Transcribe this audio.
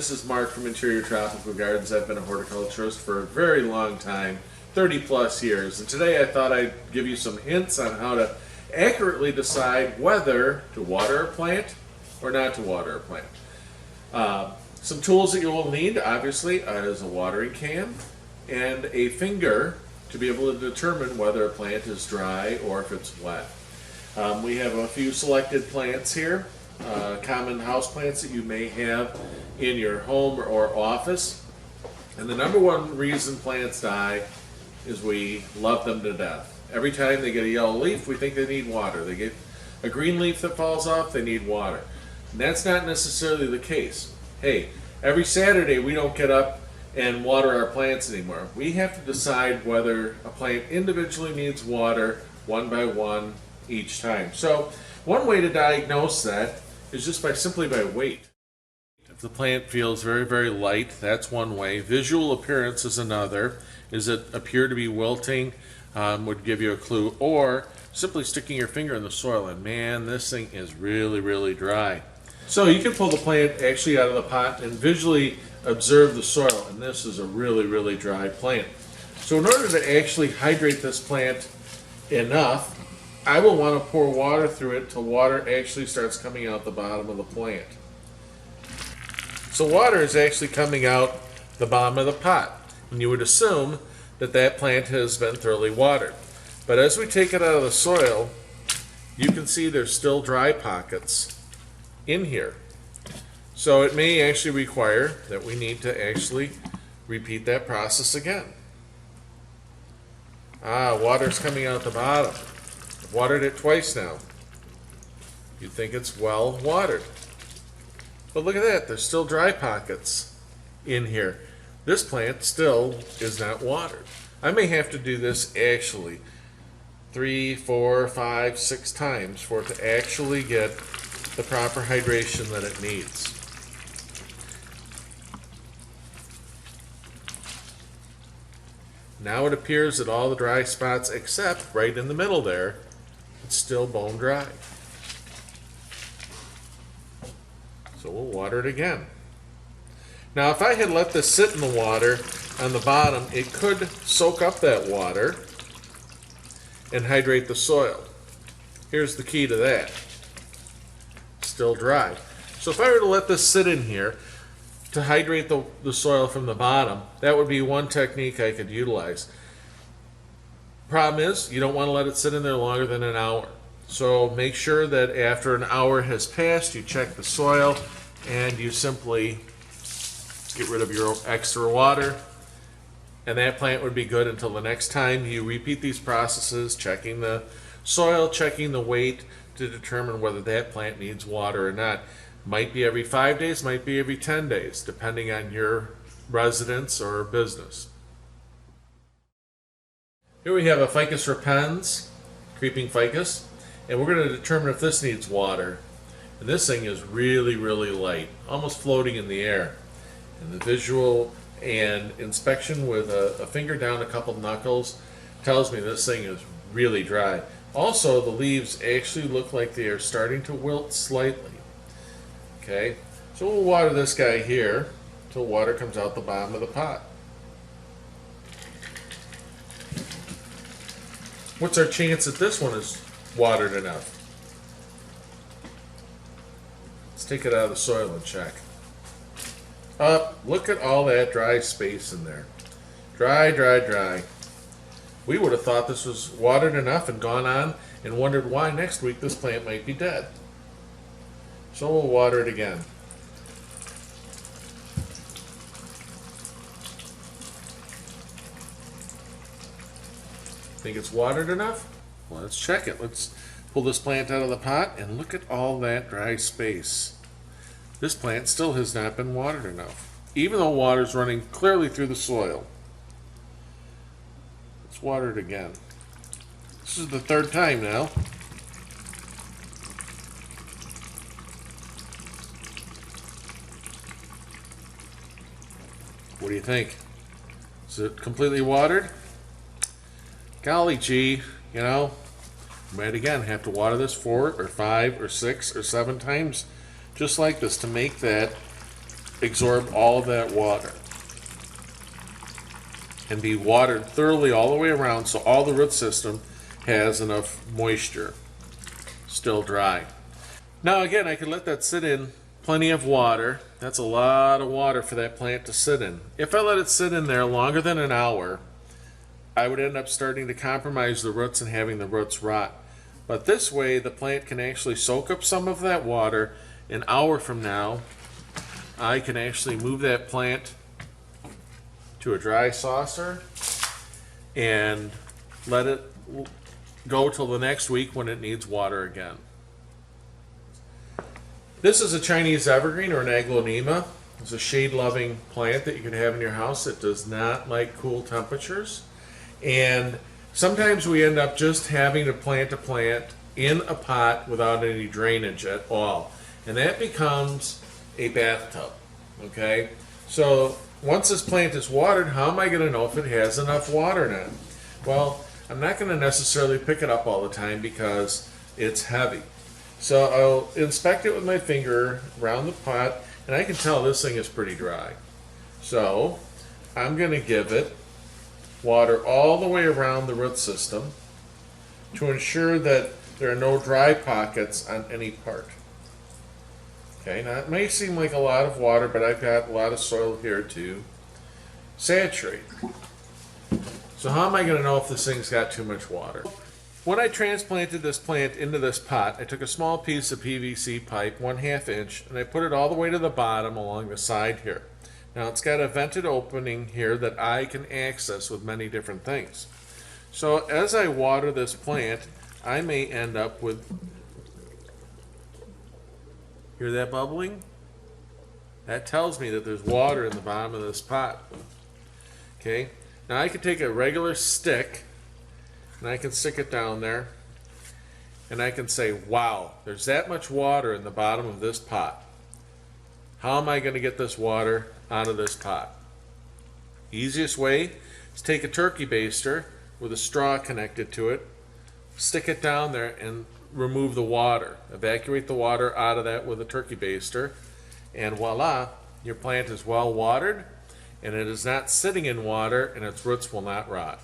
this is Mark from Interior Tropical Gardens. I've been a horticulturist for a very long time, 30 plus years, and today I thought I'd give you some hints on how to accurately decide whether to water a plant or not to water a plant. Some tools that you will need, obviously, is a watering can and a finger to be able to determine whether a plant is dry or if it's wet. We have a few selected plants here, common house plants that you may have in your home or office. And the number one reason plants die is we love them to death. Every time they get a yellow leaf, we think they need water. They get a green leaf that falls off, they need water. And that's not necessarily the case. Hey, every Saturday we don't get up and water our plants anymore. We have to decide whether a plant individually needs water one by one each time. So one way to diagnose that is just simply by weight. If the plant feels very, very light, that's one way. Visual appearance is another. Does it appear to be wilting? Would give you a clue. Or simply sticking your finger in the soil and man, this thing is really, really dry. So you can pull the plant actually out of the pot and visually observe the soil, and this is a really, really dry plant. So in order to actually hydrate this plant enough, I will want to pour water through it till water actually starts coming out the bottom of the plant. So water is actually coming out the bottom of the pot, and you would assume that that plant has been thoroughly watered. But as we take it out of the soil, you can see there's still dry pockets in here. So it may actually require that we need to actually repeat that process again. Water's coming out the bottom. I've watered it twice now. You'd think it's well watered. But look at that, there's still dry pockets in here. This plant still is not watered. I may have to do this actually 3, 4, 5, 6 times for it to actually get the proper hydration that it needs. Now it appears that all the dry spots except right in the middle there, it's still bone dry. So we'll water it again. Now if I had let this sit in the water on the bottom, it could soak up that water and hydrate the soil. Here's the key to that. Still dry. So if I were to let this sit in here to hydrate the soil from the bottom, that would be one technique I could utilize. Problem is, you don't want to let it sit in there longer than an hour. So make sure that after an hour has passed, you check the soil and you simply get rid of your extra water, and that plant would be good until the next time you repeat these processes, checking the soil, checking the weight to determine whether that plant needs water or not. Might be every 5 days, might be every 10 days, depending on your residence or business. Here we have a Ficus repens, creeping ficus, and we're going to determine if this needs water. And this thing is really, really light, almost floating in the air. And the visual and inspection with a finger down a couple knuckles tells me this thing is really dry. Also, the leaves actually look like they are starting to wilt slightly. Okay, so we'll water this guy here until water comes out the bottom of the pot. What's our chance that this one is watered enough? Let's take it out of the soil and check. Look at all that dry space in there. Dry, dry, dry. We would have thought this was watered enough and gone on and wondered why next week this plant might be dead. So we'll water it again. Think it's watered enough? Well, let's check it. Let's pull this plant out of the pot and look at all that dry space. This plant still has not been watered enough, even though water is running clearly through the soil. Let's water it again. This is the third time now. What do you think? Is it completely watered? Golly gee, you know, might again have to water this 4 or 5 or 6 or 7 times just like this to make that absorb all of that water and be watered thoroughly all the way around, so all the root system has enough moisture. Still dry. Now again, I could let that sit in plenty of water. That's a lot of water for that plant to sit in. If I let it sit in there longer than an hour, I would end up starting to compromise the roots and having the roots rot. But this way, the plant can actually soak up some of that water. An hour from now, I can actually move that plant to a dry saucer and let it go till the next week when it needs water again. This is a Chinese evergreen, or an aglaonema. It's a shade-loving plant that you can have in your house. It does not like cool temperatures. And sometimes we end up just having to plant a plant in a pot without any drainage at all. And that becomes a bathtub. Okay? So once this plant is watered, how am I going to know if it has enough water in it? Well, I'm not going to necessarily pick it up all the time because it's heavy. So I'll inspect it with my finger around the pot, and I can tell this thing is pretty dry. So I'm going to give it water all the way around the root system to ensure that there are no dry pockets on any part. Okay, now it may seem like a lot of water, but I've got a lot of soil here to saturate. So how am I going to know if this thing's got too much water? When I transplanted this plant into this pot, I took a small piece of PVC pipe, 1/2 inch, and I put it all the way to the bottom along the side here. Now it's got a vented opening here that I can access with many different things. So as I water this plant, I may end up with, hear that bubbling? That tells me that there's water in the bottom of this pot. Okay, now I can take a regular stick and I can stick it down there and I can say, wow, there's that much water in the bottom of this pot. How am I going to get this water out of this pot? Easiest way is take a turkey baster with a straw connected to it, stick it down there and remove the water. Evacuate the water out of that with a turkey baster, and voila, your plant is well watered and it is not sitting in water and its roots will not rot.